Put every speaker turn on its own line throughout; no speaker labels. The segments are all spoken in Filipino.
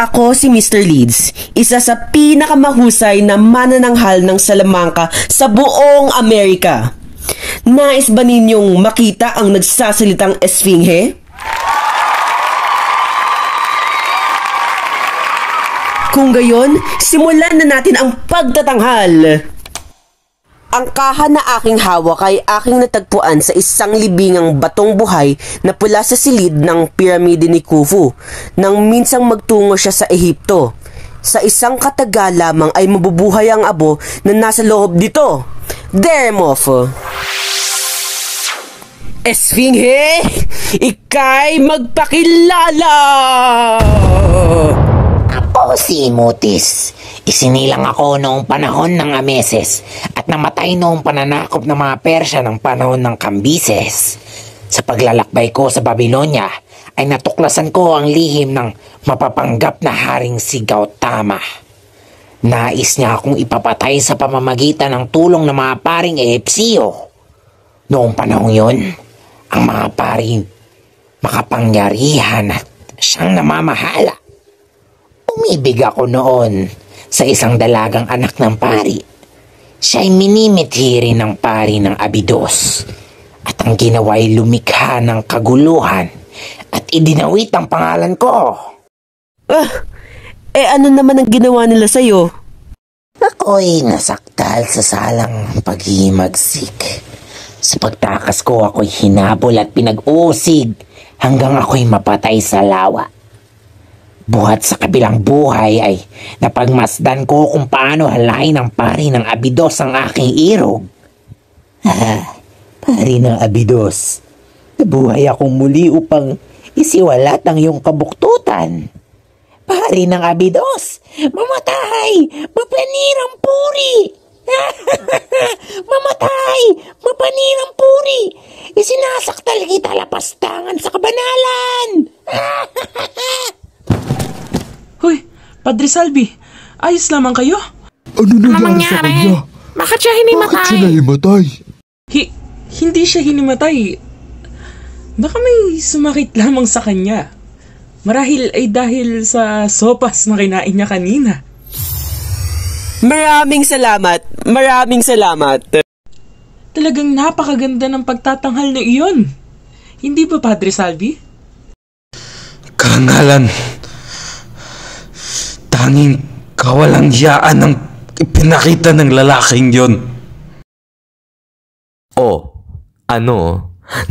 Ako si Mr. Leeds, isa sa pinakamahusay na manananghal ng Salamanca sa buong Amerika. Nais ba ninyong makita ang nagsasalitang esfinge? Kung gayon, simulan na natin ang pagtatanghal. Ang kaha na aking hawak ay aking natagpuan sa isang libingang batong buhay na pula sa silid ng piramide ni Khufu nang minsang magtungo siya sa Ehipto. Sa isang kataga lamang ay mabubuhay ang abo na nasa loob dito. Dermof! Esfinge, ika'y magpakilala!
Ako si Mutis. Isinilang ako noong panahon ng Ameses at namatay noong pananakop ng mga Persya ng panahon ng Kambises. Sa paglalakbay ko sa Babylonia ay natuklasan ko ang lihim ng mapapanggap na haring si Gautama. Nais niya akong ipapatay sa pamamagitan ng tulong ng mga paring Ehipsyo. Noong panahon yon, ang mga paring makapangyarihan at siyang namamahala. Umibig ako noon sa isang dalagang anak ng pari. Siya'y minimiti ng pari ng Abydos at ang ginawa ay lumikha ng kaguluhan at idinawit ang pangalan ko.
Ano naman ang ginawa nila sa'yo?
Ako'y nasaktal sa salang paghimagsik. Sa pagtakas ko ako'y hinabol at pinag-uusig hanggang ako'y mapatay sa lawa. Buhat sa kabilang buhay ay napagmasdan ko kung paano halain ng pari ng Abydos ang aking irog. Pari ng Abydos, nabuhay akong muli upang isiwalat ang iyong kabuktutan. Pari ng Abydos, mamatay! Mapanirang puri! Mamatay! Mapanirang puri! Isinasaktal kita lapastangan sa kabanalan!
Hoy, Padre Salvi, ayos lamang kayo?
Ano nangyari sa kanya?
Bakit siya hinimatay?
Bakit siya nahimatay?
Hindi siya hinimatay. Baka may sumakit lamang sa kanya. Marahil ay dahil sa sopas na kinain niya kanina.
Maraming salamat! Maraming salamat!
Talagang napakaganda ng pagtatanghal na iyon. Hindi ba, Padre Salvi?
Karangalan. Tanging kawalang hiyaan ang ipinakita ng lalaking yon.
Ano?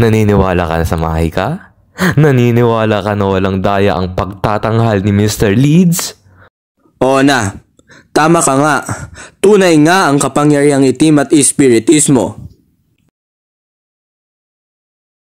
Naniniwala ka na sa mahika? Naniniwala ka na walang daya ang pagtatanghal ni Mr. Leeds?
Oo na. Tama ka nga. Tunay nga ang kapangyarihang itim at espiritismo.